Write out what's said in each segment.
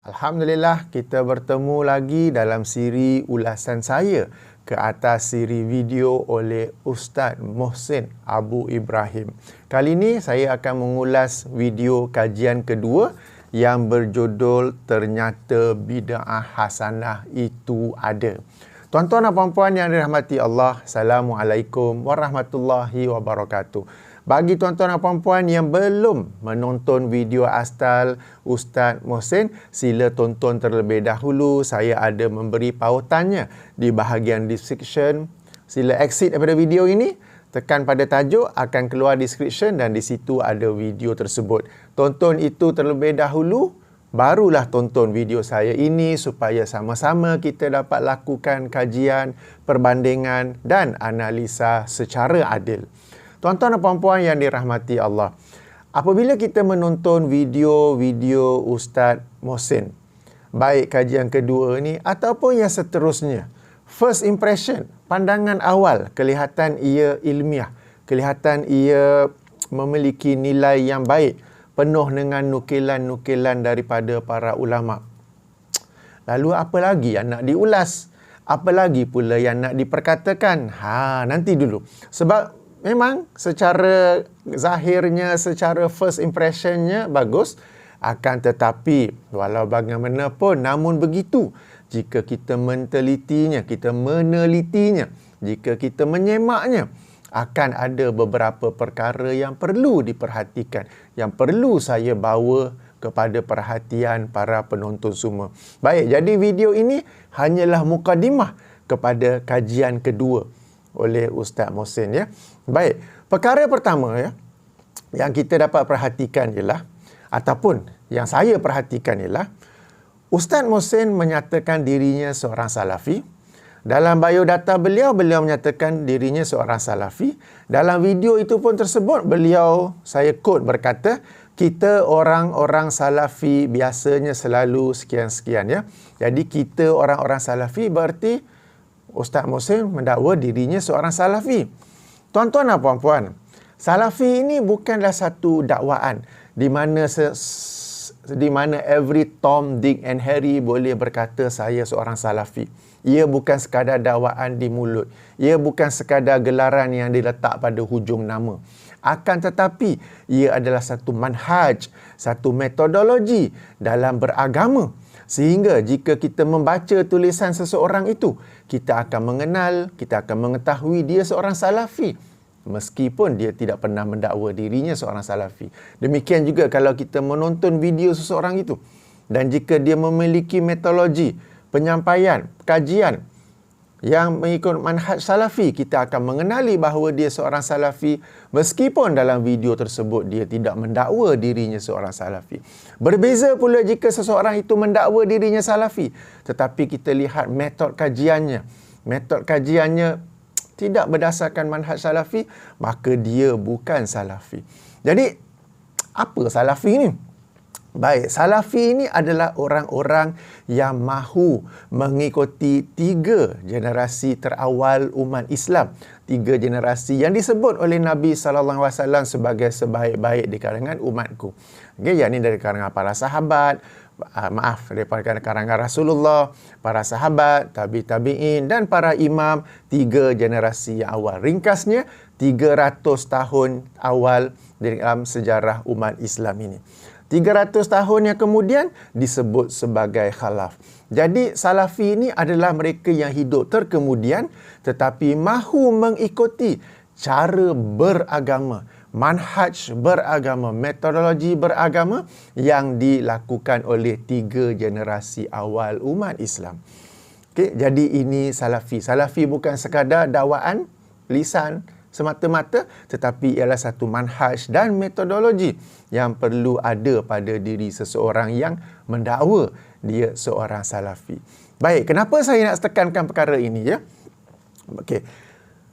Alhamdulillah, kita bertemu lagi dalam siri ulasan saya ke atas siri video oleh Ustaz Mohsin Abu Ibrahim. Kali ini saya akan mengulas video kajian kedua yang berjudul Ternyata Bid'ah Hasanah Itu Ada. Tuan-tuan dan puan-puan yang dirahmati Allah, Assalamualaikum warahmatullahi wabarakatuh. Bagi tuan-tuan dan puan-puan yang belum menonton video asal Ustaz Mohsin, sila tonton terlebih dahulu. Saya ada memberi pautannya di bahagian description. Sila exit daripada video ini, tekan pada tajuk, akan keluar description dan di situ ada video tersebut. Tonton itu terlebih dahulu, barulah tonton video saya ini supaya sama-sama kita dapat lakukan kajian, perbandingan dan analisa secara adil. Tuan-tuan dan puan-puan yang dirahmati Allah, apabila kita menonton video-video Ustaz Mohsin, baik kajian kedua ni ataupun yang seterusnya, first impression, pandangan awal, kelihatan ia ilmiah, kelihatan ia memiliki nilai yang baik, penuh dengan nukilan-nukilan daripada para ulama. Lalu apa lagi yang nak diulas? Apa lagi pula yang nak diperkatakan? Nanti dulu. Sebab memang secara zahirnya, secara first impressionnya bagus, akan tetapi walau bagaimanapun, namun begitu, jika kita menelitinya, jika kita menyemaknya, akan ada beberapa perkara yang perlu diperhatikan, yang perlu saya bawa kepada perhatian para penonton semua. Baik, jadi video ini hanyalah mukadimah kepada kajian kedua oleh Ustaz Mohsin, ya. Baik, perkara pertama yang kita dapat perhatikan ialah, ataupun yang saya perhatikan ialah, Ustaz Mohsin menyatakan dirinya seorang salafi. Dalam biodata beliau menyatakan dirinya seorang salafi. Dalam video itu pun tersebut, saya quote berkata, kita orang-orang salafi biasanya selalu sekian-sekian, ya. Jadi kita orang-orang salafi berarti Ustaz Mohsin mendakwa dirinya seorang salafi. Tuan-tuan dan puan-puan, salafi ini bukanlah satu dakwaan di mana every Tom, Dick and Harry boleh berkata saya seorang salafi. Ia bukan sekadar dakwaan di mulut. Ia bukan sekadar gelaran yang diletak pada hujung nama. Akan tetapi, ia adalah satu manhaj, satu metodologi dalam beragama. Sehingga jika kita membaca tulisan seseorang itu, kita akan mengenal, kita akan mengetahui dia seorang salafi, meskipun dia tidak pernah mendakwa dirinya seorang salafi. Demikian juga kalau kita menonton video seseorang itu, dan jika dia memiliki metodologi, penyampaian, kajian yang mengikut manhaj salafi, kita akan mengenali bahawa dia seorang salafi, meskipun dalam video tersebut dia tidak mendakwa dirinya seorang salafi. Berbeza pula jika seseorang itu mendakwa dirinya salafi, tetapi kita lihat metod kajiannya tidak berdasarkan manhaj salafi, maka dia bukan salafi. Jadi, apa salafi ni? Baik, salafi ini adalah orang-orang yang mahu mengikuti 3 generasi terawal umat Islam. 3 generasi yang disebut oleh Nabi SAW sebagai sebaik-baik di kalangan umatku. Okay, yang ini dari kalangan para sahabat, daripada kalangan Rasulullah, para sahabat, tabi'in dan para imam. 3 generasi yang awal. Ringkasnya, 300 tahun awal dalam sejarah umat Islam ini. 300 tahun yang kemudian disebut sebagai khalaf. Jadi salafi ini adalah mereka yang hidup terkemudian tetapi mahu mengikuti cara beragama, manhaj beragama, metodologi beragama yang dilakukan oleh 3 generasi awal umat Islam. Okay, jadi ini salafi. Salafi bukan sekadar dakwaan lisan semata-mata, tetapi ialah satu manhaj dan metodologi yang perlu ada pada diri seseorang yang mendakwa dia seorang salafi. Baik, kenapa saya nak tekankan perkara ini, ya? Okey.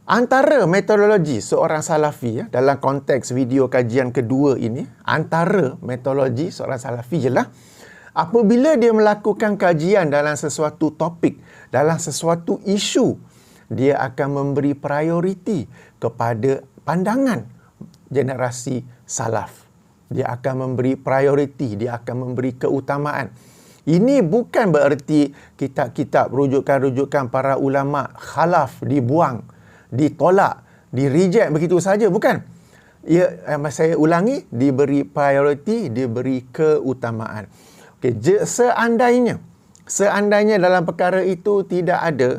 Antara metodologi seorang salafi, dalam konteks video kajian kedua ini, antara metodologi seorang salafi ialah apabila dia melakukan kajian dalam sesuatu topik, dalam sesuatu isu, dia akan memberi prioriti kepada pandangan generasi salaf. Dia akan memberi prioriti, dia akan memberi keutamaan. Ini bukan bererti kitab-kitab rujukan-rujukan para ulama khalaf dibuang, ditolak, di-reject begitu saja, bukan. Saya ulangi, diberi priority, diberi keutamaan. Okey, seandainya dalam perkara itu tidak ada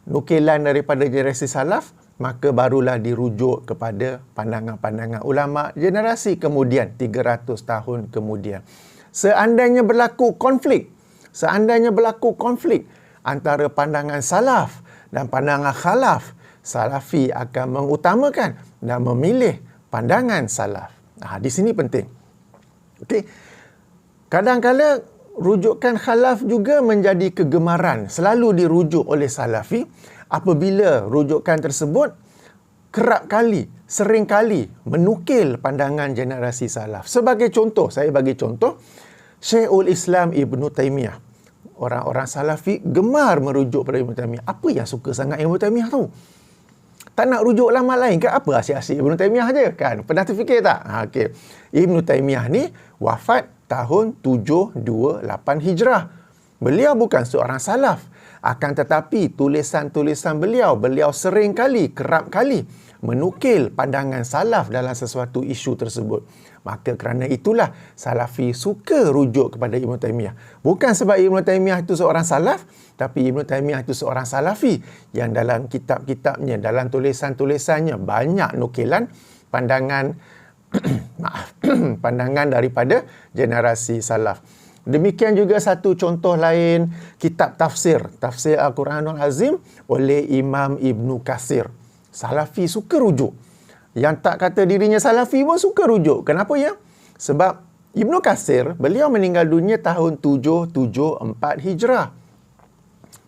nukilan daripada generasi salaf, maka barulah dirujuk kepada pandangan-pandangan ulama generasi kemudian, 300 tahun kemudian. Seandainya berlaku konflik antara pandangan salaf dan pandangan khalaf, salafi akan mengutamakan dan memilih pandangan salaf. Di sini penting. Okey. Kadang-kadang rujukan khalaf juga menjadi kegemaran, selalu dirujuk oleh salafi apabila rujukan tersebut sering kali menukil pandangan generasi salaf. Sebagai contoh, saya bagi contoh, Syekhul Islam Ibn Taymiyah. Orang-orang salafi gemar merujuk pada Ibn Taymiyah. Apa yang suka sangat Ibn Taymiyah tu? Tak nak rujuk ulama lain ke? Apa asyik-asyik Ibn Taymiyah je kan? Pernah terfikir tak? Okay. Ibn Taymiyah ni wafat tahun 728 Hijrah. Beliau bukan seorang salaf. Akan tetapi tulisan-tulisan beliau kerap kali menukil pandangan salaf dalam sesuatu isu tersebut. Maka kerana itulah salafi suka rujuk kepada Ibn Taymiyah. Bukan sebab Ibn Taymiyah itu seorang salaf, tapi Ibn Taymiyah itu seorang salafi yang dalam kitab-kitabnya, dalam tulisan-tulisannya banyak nukilan pandangan pandangan daripada generasi salaf. Demikian juga satu contoh lain, kitab tafsir Al-Quranul Azim oleh Imam Ibn Katsir. Salafi suka rujuk. Yang tak kata dirinya salafi pun suka rujuk. Kenapa ya? Sebab Ibn Katsir, beliau meninggal dunia tahun 774 Hijrah.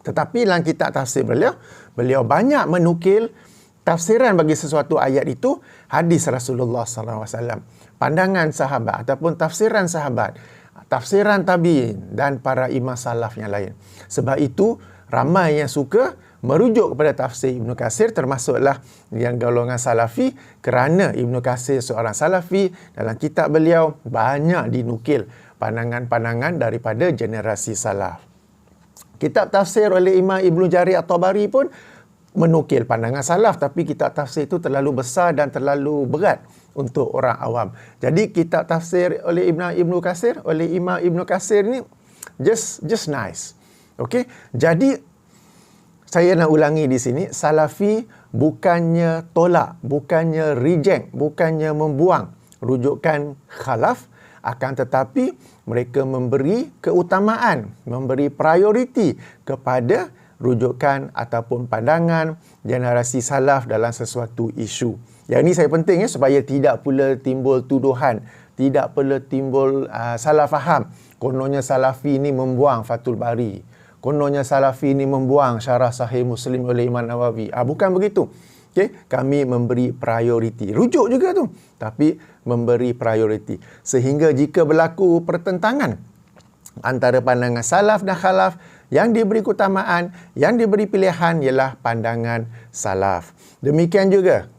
Tetapi dalam kitab tafsir beliau banyak menukil tafsiran bagi sesuatu ayat itu, hadis Rasulullah SAW, pandangan sahabat ataupun tafsiran sahabat, tafsiran tabi'in dan para imam salaf yang lain. Sebab itu, ramai yang suka merujuk kepada tafsir Ibn Katsir, termasuklah yang golongan salafi, kerana Ibn Katsir seorang salafi, dalam kitab beliau banyak dinukil pandangan-pandangan daripada generasi salaf. Kitab tafsir oleh Imam Ibn Jarir At-Tabari pun menukil pandangan salaf, tapi kitab tafsir itu terlalu besar dan terlalu berat untuk orang awam. Jadi kitab tafsir oleh Imam Ibn Katsir ni just nice. Okey. Jadi saya nak ulangi di sini, salafi bukannya tolak, bukannya reject, bukannya membuang rujukan khalaf, akan tetapi mereka memberi keutamaan, memberi prioriti kepada rujukan ataupun pandangan generasi salaf dalam sesuatu isu. Yang ini saya penting supaya tidak pula timbul tuduhan, tidak pula timbul salah faham. Kononnya salafi ini membuang Fathul Bari, kononnya salafi ini membuang Syarah Sahih Muslim oleh Imam Nawawi. Bukan begitu. Okay? Kami memberi prioriti. Rujuk juga tu, tapi memberi prioriti. Sehingga jika berlaku pertentangan antara pandangan salaf dan khalaf, yang diberi keutamaan, yang diberi pilihan ialah pandangan salaf. Demikian juga,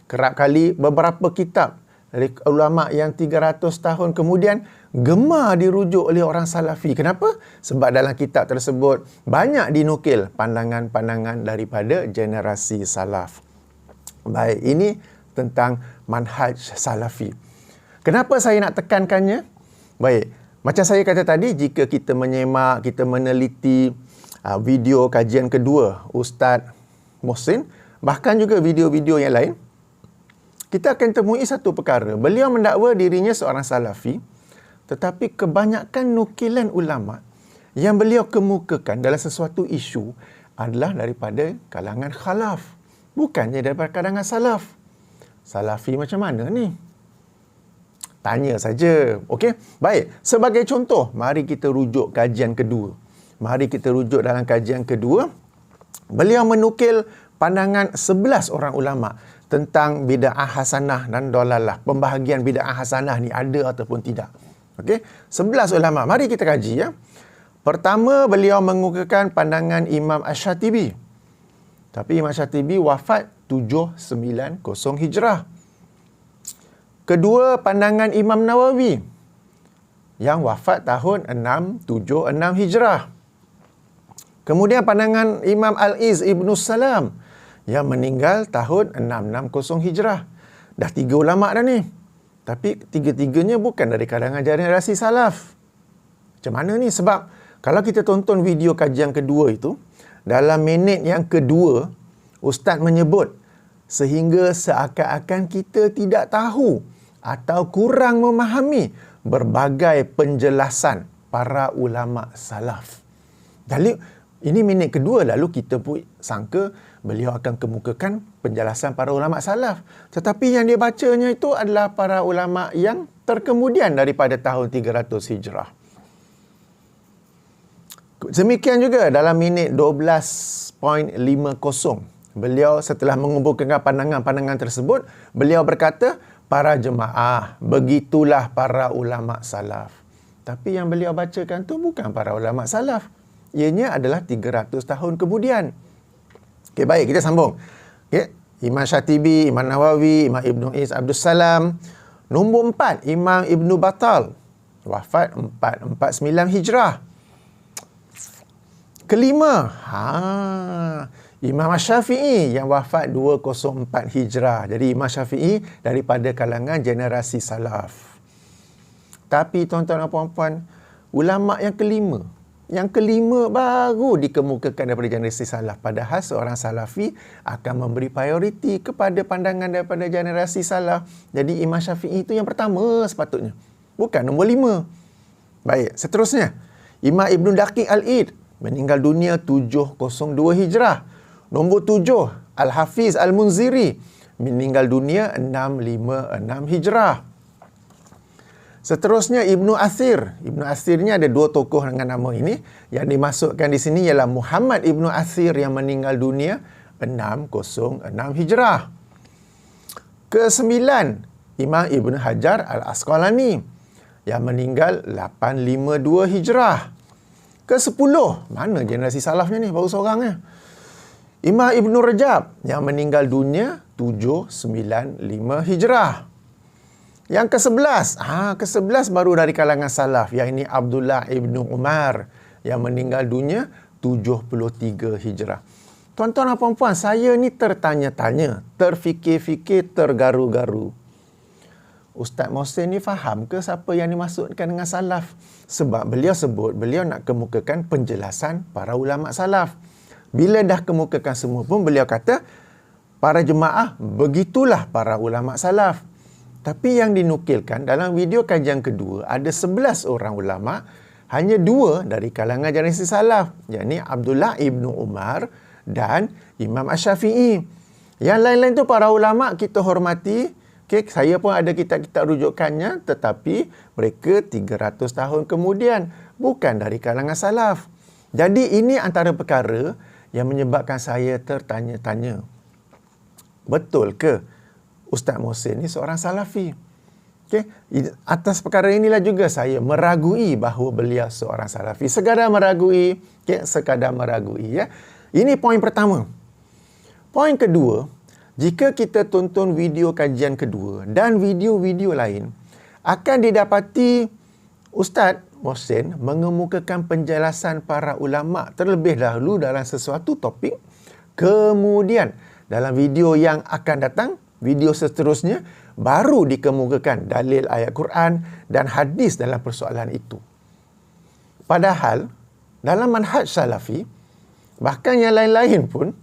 kerap kali beberapa kitab dari ulama yang 300 tahun kemudian gemar dirujuk oleh orang salafi. Kenapa? Sebab dalam kitab tersebut banyak dinukil pandangan-pandangan daripada generasi salaf. Baik, ini tentang manhaj salafi. Kenapa saya nak tekankannya? Baik, macam saya kata tadi, jika kita menyemak, kita meneliti video kajian kedua Ustaz Mohsin, bahkan juga video-video yang lain, kita akan temui satu perkara. Beliau mendakwa dirinya seorang salafi, tetapi kebanyakan nukilan ulama yang beliau kemukakan dalam sesuatu isu adalah daripada kalangan khalaf, bukannya daripada kalangan salaf. Salafi macam mana ni? Tanya saja. Okey? Baik. Sebagai contoh, mari kita rujuk kajian kedua. Mari kita rujuk dalam kajian kedua. Beliau menukil pandangan 11 orang ulama tentang bid'ah hasanah dan dolalah. Pembahagian bid'ah hasanah ni ada ataupun tidak. Okey? 11 ulama. Mari kita kaji ya. Pertama, beliau mengukuhkan pandangan Imam Asy-Syatibi. Tapi Imam Asy-Syatibi wafat 790 Hijrah. Kedua, pandangan Imam Nawawi. yang wafat tahun 676 Hijrah. Kemudian pandangan Imam Al-Iz Ibn Salam yang meninggal tahun 660 Hijrah. Dah 3 ulama' dah ni. Tapi tiga-tiganya bukan dari kalangan generasi salaf. Macam mana ni? Sebab kalau kita tonton video kajian kedua itu, dalam minit yang kedua, Ustaz menyebut sehingga seakan-akan kita tidak tahu atau kurang memahami berbagai penjelasan para ulama salaf. Jadi ini minit kedua, lalu kita pun sangka beliau akan kemukakan penjelasan para ulama salaf. Tetapi yang dia bacanya itu adalah para ulama yang terkemudian daripada tahun 300 Hijrah. Demikian juga dalam minit 12.50, beliau setelah mengumpulkan pandangan-pandangan tersebut, beliau berkata, para jemaah, begitulah para ulama salaf. Tapi yang beliau bacakan tu bukan para ulama salaf. Ianya adalah 300 tahun kemudian. Okey, baik, kita sambung. Okay. Imam Syatibi, Imam Nawawi, Imam Ibn Is Abdul Salam. Nombor 4, Imam Ibn Battal. Wafat 449 Hijrah. Kelima, Imam Syafi'i yang wafat 204 Hijrah. Jadi Imam Syafi'i daripada kalangan generasi salaf. Tapi tuan-tuan dan puan-puan, ulama yang kelima baru dikemukakan daripada generasi salaf. Padahal seorang salafi akan memberi prioriti kepada pandangan daripada generasi salaf. Jadi Imam Syafi'i itu yang pertama sepatutnya. Bukan nombor 5. Baik, seterusnya. Imam Ibn Daqiq Al-Id meninggal dunia 702 Hijrah. Nombor 7, Al-Hafiz Al-Munziri meninggal dunia 656 Hijrah. Seterusnya Ibnu Athir. Ibnu Athir ni ada 2 tokoh dengan nama ini. Yang dimasukkan di sini ialah Muhammad Ibnu Athir yang meninggal dunia 606 Hijrah. Ke-9, Imam Ibn Hajar Al-Asqalani yang meninggal 852 Hijrah. Ke-10, mana generasi salafnya ni? Baru seorang ya. Imam Ibn Rajab yang meninggal dunia 795 Hijrah. Yang ke-11, ke-11 baru dari kalangan salaf, yang ini Abdullah Ibn Umar yang meninggal dunia 73 Hijrah. Tuan-tuan dan puan-puan, saya ni tertanya-tanya, terfikir-fikir, tergaru-garu. Ustaz Mohsin ni faham ke siapa yang dimaksudkan dengan salaf? Sebab beliau sebut, beliau nak kemukakan penjelasan para ulama salaf. Bila dah kemukakan semua pun, beliau kata, para jemaah, begitulah para ulama salaf. Tapi yang dinukilkan dalam video kajian kedua, ada 11 orang ulama, hanya 2 dari kalangan generasi salaf, yakni Abdullah Ibn Umar dan Imam Asy-Syafi'i. Yang lain-lain tu para ulama kita hormati. Okay, saya pun ada kitab-kitab rujukannya, tetapi mereka 300 tahun kemudian, bukan dari kalangan salaf. Jadi ini antara perkara yang menyebabkan saya tertanya-tanya. Betul ke Ustaz Mohsin ni seorang salafi? Okay. Atas perkara inilah juga saya meragui bahawa beliau seorang salafi. Sekadar meragui. Okay. Sekadar meragui. Ya. Ini poin pertama. Poin kedua, jika kita tonton video kajian kedua dan video-video lain, akan didapati Ustaz Mohsin mengemukakan penjelasan para ulama terlebih dahulu dalam sesuatu topik. Kemudian dalam video yang akan datang, video seterusnya, baru dikemukakan dalil ayat Quran dan hadis dalam persoalan itu. Padahal, dalam manhaj salafi, bahkan yang lain-lain pun,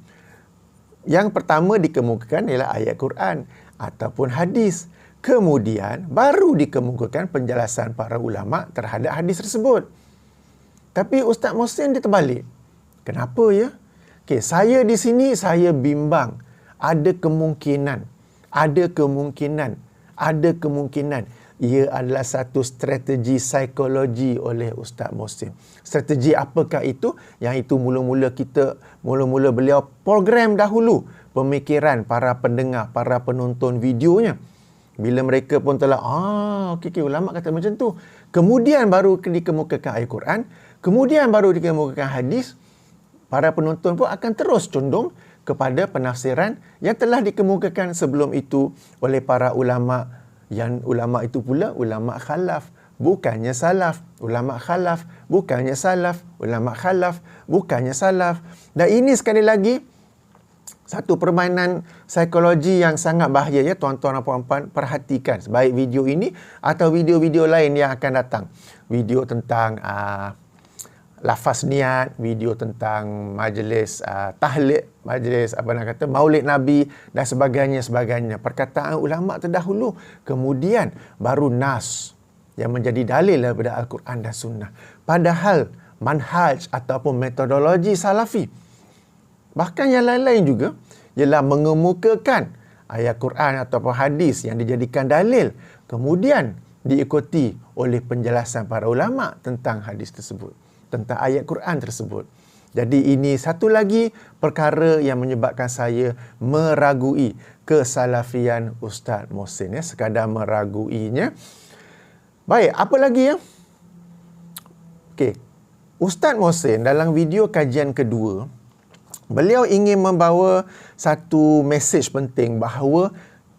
yang pertama dikemukakan ialah ayat Quran ataupun hadis. Kemudian, baru dikemukakan penjelasan para ulama terhadap hadis tersebut. Tapi Ustaz Mohsin dia terbalik. Kenapa ya? Okay, saya di sini, saya bimbang. Ada kemungkinan ia adalah satu strategi psikologi oleh Ustaz Mohsin. Strategi apakah itu? Yang itu mula-mula beliau program dahulu pemikiran para pendengar, para penonton videonya. Bila mereka pun telah, ulama kata macam tu. Kemudian baru dikemukakan ayat Quran, kemudian baru dikemukakan hadis, para penonton pun akan terus condong kepada penafsiran yang telah dikemukakan sebelum itu oleh para ulama, yang ulama itu pula ulama khalaf, bukannya salaf. Ulama khalaf, bukannya salaf. Ulama khalaf, bukannya salaf. Dan ini sekali lagi satu permainan psikologi yang sangat bahaya, ya tuan-tuan dan puan-puan. Perhatikan baik video ini atau video-video lain yang akan datang. Video tentang lafaz niat, video tentang majlis tahlil, majlis maulid Nabi dan sebagainya. Perkataan ulama terdahulu, kemudian baru nas yang menjadi dalil daripada Al-Quran dan Sunnah. Padahal manhaj ataupun metodologi salafi, bahkan yang lain-lain juga, ialah mengemukakan ayat Quran ataupun hadis yang dijadikan dalil, kemudian diikuti oleh penjelasan para ulama tentang hadis tersebut, tentang ayat Quran tersebut. Jadi ini satu lagi perkara yang menyebabkan saya meragui kesalafian Ustaz Mohsin, ya, sekadar meraguinya. Baik, apa lagi ya? Okey. Ustaz Mohsin dalam video kajian kedua, beliau ingin membawa satu mesej penting bahawa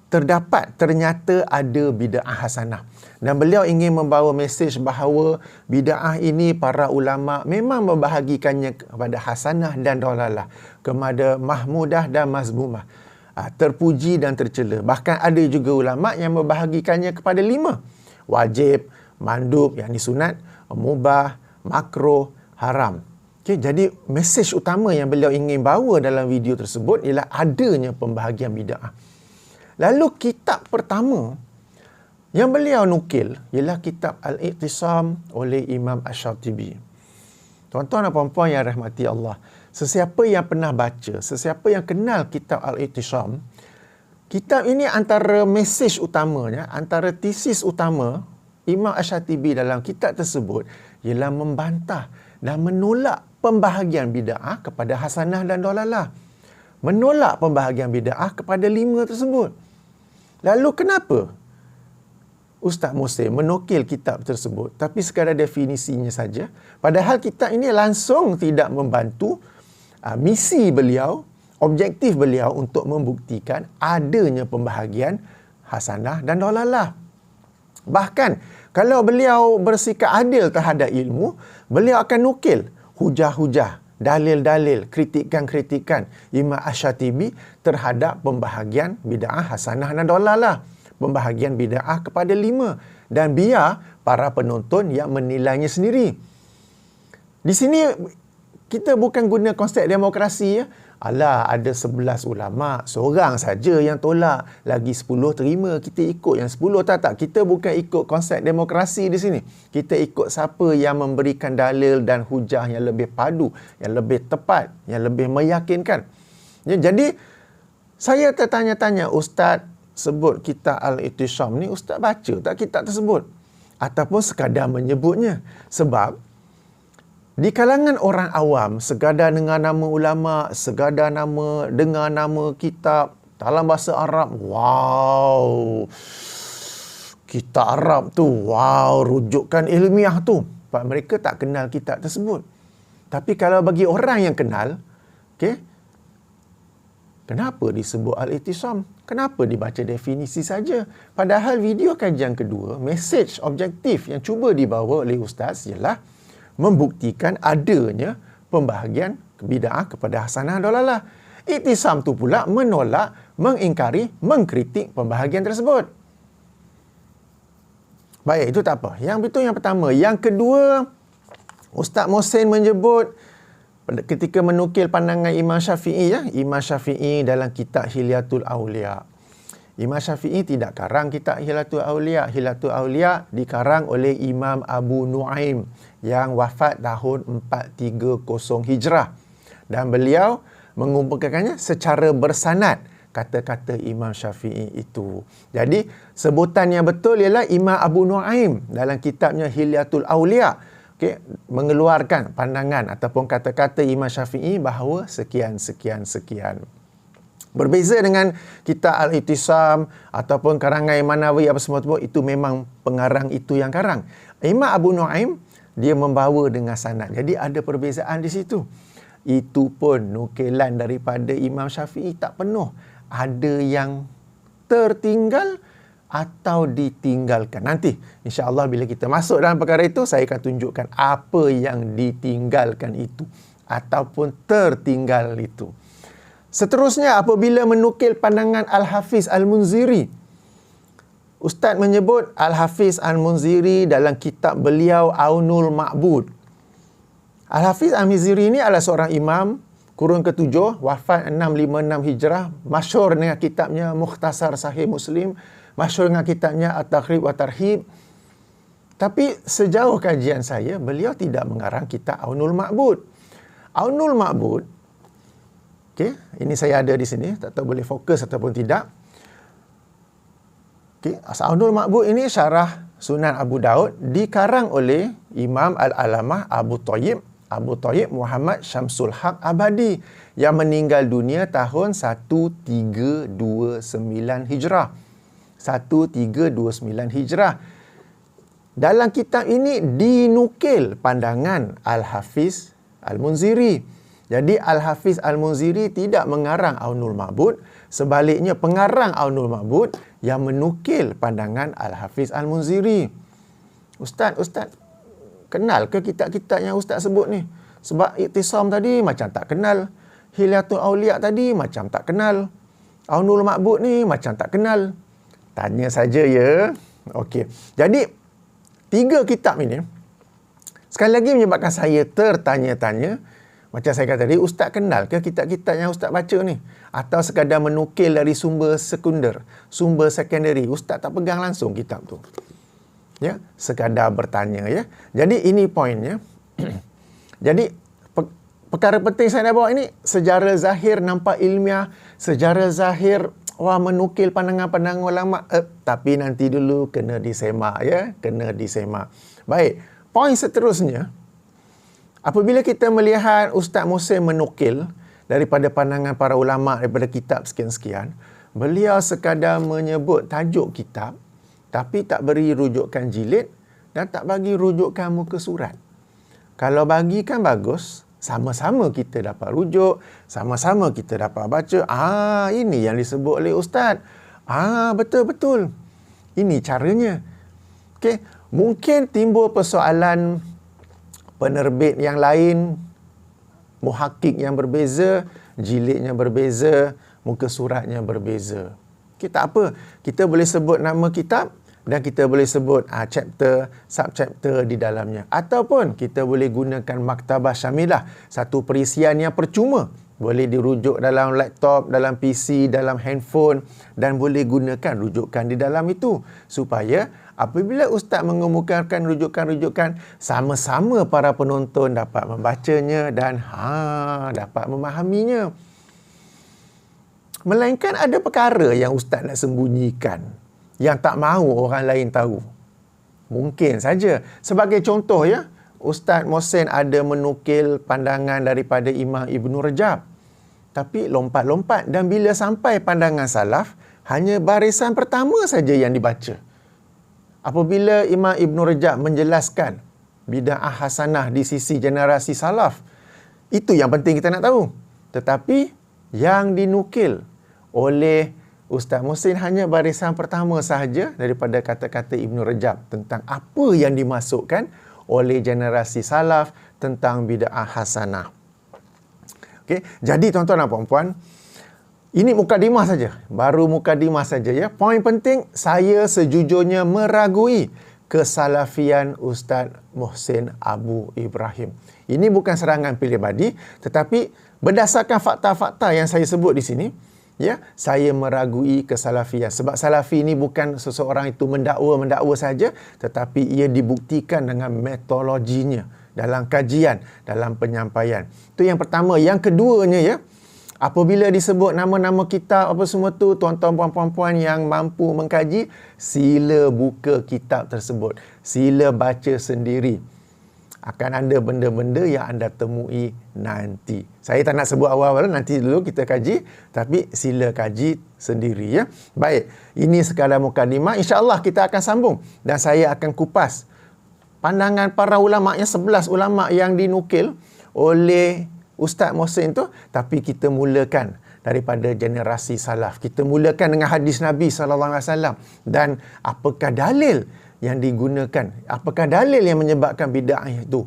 ternyata ada bid'ah hasanah. Dan beliau ingin membawa mesej bahawa bid'ah ini para ulama memang membahagikannya kepada hasanah dan dalalah, kepada mahmudah dan mazmumah, terpuji dan tercela. Bahkan ada juga ulama yang membahagikannya kepada 5: wajib, mandub yang disunat, mubah, makruh, haram. Okay, jadi mesej utama yang beliau ingin bawa dalam video tersebut ialah adanya pembahagian bid'ah. Lalu kitab pertama yang beliau nukil ialah kitab Al-Iqtisam oleh Imam Asy-Syatibi. Tuan-tuan dan puan-puan yang rahmati Allah, sesiapa yang pernah baca, sesiapa yang kenal kitab Al-Iqtisam, kitab ini antara mesej utamanya, antara tesis utama Imam Asy-Syatibi dalam kitab tersebut ialah membantah dan menolak pembahagian bid'ah kepada hasanah dan dalalah. Menolak pembahagian bid'ah kepada 5 tersebut. Lalu kenapa Ustaz Mohsin menukil kitab tersebut tapi sekadar definisinya saja, padahal kitab ini langsung tidak membantu misi beliau, objektif beliau untuk membuktikan adanya pembahagian hasanah dan dalalah. Bahkan kalau beliau bersikap adil terhadap ilmu, beliau akan nukil hujah-hujah, dalil-dalil, kritikan-kritikan Imam Asy-Syatibi terhadap pembahagian bid'ah hasanah dan dalalah, pembahagian bid'ah kepada 5, dan biar para penonton yang menilainya sendiri. Di sini kita bukan guna konsep demokrasi, ya. Alah, ada 11 ulama, seorang saja yang tolak, lagi 10 terima, kita ikut yang 10. Tak, kita bukan ikut konsep demokrasi di sini. Kita ikut siapa yang memberikan dalil dan hujah yang lebih padu, yang lebih tepat, yang lebih meyakinkan. Ya, jadi saya tertanya-tanya, Ustaz sebut kitab Al-Iqtisam ni, Ustaz baca tak kitab tersebut? Ataupun sekadar menyebutnya? Sebab di kalangan orang awam, sekadar dengar nama ulama, sekadar dengar nama kitab dalam bahasa Arab, wow, kitab Arab tu, wow, rujukan ilmiah tu. Mereka tak kenal kitab tersebut. Tapi kalau bagi orang yang kenal, okay, kenapa disebut Al-Iqtisam? Kenapa dibaca definisi saja? Padahal video kajian kedua, mesej objektif yang cuba dibawa oleh Ustaz ialah membuktikan adanya pembahagian bid'ah kepada hasanah dalalah. Iqtisam tu pula menolak, mengingkari, mengkritik pembahagian tersebut. Baik, itu tak apa. Yang itu yang pertama. Yang kedua, Ustaz Mohsin menyebut ketika menukil pandangan Imam Syafi'i, ya, Imam Syafi'i dalam kitab Hilyatul Auliya. Imam Syafi'i tidak karang kitab Hilyatul Auliya. Hilyatul Auliya dikarang oleh Imam Abu Nuaim yang wafat tahun 430 Hijrah. Dan beliau mengumpulkannya secara bersanad kata-kata Imam Syafi'i itu. Jadi sebutan yang betul ialah Imam Abu Nuaim dalam kitabnya Hilyatul Auliya, okay, mengeluarkan pandangan ataupun kata-kata Imam Syafi'i bahawa sekian. Berbeza dengan kitab Al-Iqtisam ataupun karangan Imam Nawawi apa semua itu memang pengarang itu yang karang. Imam Abu Nuaim dia membawa dengan sanad. Jadi ada perbezaan di situ. Itu pun nukilan daripada Imam Syafi'i tak penuh. Ada yang tertinggal, atau ditinggalkan. Nanti insya-Allah bila kita masuk dalam perkara itu, saya akan tunjukkan apa yang ditinggalkan itu ataupun tertinggal itu. Seterusnya, apabila menukil pandangan Al-Hafiz Al-Munziri, Ustaz menyebut Al-Hafiz Al-Munziri dalam kitab beliau Aunul Ma'bud. Al-Hafiz Al-Munziri ini adalah seorang imam kurun ke-7, wafat 656 Hijrah, masyhur dengan kitabnya Mukhtasar Sahih Muslim, masyhur dengan kitabnya At-Targhib wa Tarhib. Tapi sejauh kajian saya, beliau tidak mengarang kitab Aunul Ma'bud. Aunul Ma'bud, okey, ini saya ada di sini, tak tahu boleh fokus ataupun tidak. Okey, Aunul Ma'bud ini syarah Sunan Abu Daud dikarang oleh Imam Al-Alamah Abu Thayyib Muhammad Syamsul Haq Abadi yang meninggal dunia tahun 1329 Hijrah. 1329 Hijrah. Dalam kitab ini dinukil pandangan Al-Hafiz Al-Munziri. Jadi Al-Hafiz Al-Munziri tidak mengarang Aunul Ma'bud, sebaliknya pengarang Aunul Ma'bud yang menukil pandangan Al-Hafiz Al-Munziri. Ustaz, kenal ke kitab-kitab yang Ustaz sebut ni? Sebab Iktisam tadi macam tak kenal. Hilyatul Auliya tadi macam tak kenal. Aunul Ma'bud ni macam tak kenal. Tanya saja ya. Okey. Jadi, 3 kitab ini, sekali lagi menyebabkan saya tertanya-tanya. Macam saya kata tadi, Ustaz kenal ke kitab-kitab yang Ustaz baca ni? Atau sekadar menukil dari sumber sekunder, sumber secondary. Ustaz tak pegang langsung kitab tu. Ya, sekadar bertanya ya. Jadi ini poinnya. Jadi perkara penting saya nak bawa ini, sejarah zahir nampak ilmiah, sejarah zahir menukil pandangan-pandangan ulama, tapi nanti dulu kena disemak ya, kena disemak. Baik, poin seterusnya, apabila kita melihat Ustaz Mohsin menukil daripada pandangan para ulama daripada kitab sekian-sekian, beliau sekadar menyebut tajuk kitab tapi tak beri rujukan jilid dan tak bagi rujukan muka surat. Kalau bagi kan bagus, sama-sama kita dapat rujuk, sama-sama kita dapat baca. Ini yang disebut oleh Ustaz. Betul-betul. Ini caranya. Okey, mungkin timbul persoalan penerbit yang lain, muhakkik yang berbeza, jilidnya berbeza, muka suratnya berbeza. Okey, tak apa. Kita boleh sebut nama kitab dan kita boleh sebut chapter, sub-chapter di dalamnya. Ataupun kita boleh gunakan Maktabah Syamilah, satu perisian yang percuma. Boleh dirujuk dalam laptop, dalam PC, dalam handphone dan boleh gunakan rujukan di dalam itu. Supaya apabila Ustaz mengemukakan rujukan-rujukan, sama-sama para penonton dapat membacanya dan dapat memahaminya. Melainkan ada perkara yang Ustaz nak sembunyikan, yang tak mahu orang lain tahu. Mungkin saja. Sebagai contoh ya, Ustaz Mohsin ada menukil pandangan daripada Imam Ibn Rajab. Tapi lompat-lompat dan bila sampai pandangan salaf, hanya barisan pertama saja yang dibaca. Apabila Imam Ibn Rajab menjelaskan bid'ah hasanah di sisi generasi salaf, itu yang penting kita nak tahu. Tetapi yang dinukil oleh Ustaz Mohsin hanya barisan pertama sahaja daripada kata-kata Ibn Rajab tentang apa yang dimasukkan oleh generasi salaf tentang bid'ah hasanah. Okey, jadi tuan-tuan dan puan-puan, ini mukadimah saja, baru mukadimah saja ya. Poin penting, saya sejujurnya meragui kesalafian Ustaz Mohsin Abu Ibrahim. Ini bukan serangan pribadi, tetapi berdasarkan fakta-fakta yang saya sebut di sini, ya, saya meragui kesalafian. Sebab salafi ini bukan seseorang itu mendakwa saja, tetapi ia dibuktikan dengan metodologinya dalam kajian, dalam penyampaian. Itu yang pertama. Yang keduanya ya, apabila disebut nama-nama kitab apa semua tu, tuan-tuan puan-puan yang mampu mengkaji, sila buka kitab tersebut. Sila baca sendiri. Akan ada benda-benda yang anda temui nanti. Saya tak nak sebut awal-awal, nanti dulu kita kaji, tapi sila kaji sendiri ya. Baik, ini sekadar mukadimah. InsyaAllah kita akan sambung dan saya akan kupas pandangan para ulama, yang 11 ulama yang dinukil oleh Ustaz Mohsin tu, tapi kita mulakan daripada generasi salaf. Kita mulakan dengan hadis Nabi SAW. Dan apakah dalil yang digunakan? Apakah dalil yang menyebabkan bid'ah itu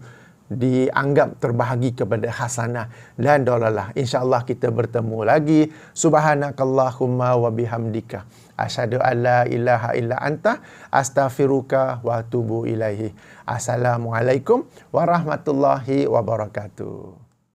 dianggap terbahagi kepada hasanah dan dalalah? InsyaAllah kita bertemu lagi. Subhanakallahumma wa bihamdika asyhadu an la ilaha illa anta astaghfiruka wa atubu ilaihi. Assalamualaikum warahmatullahi wabarakatuh.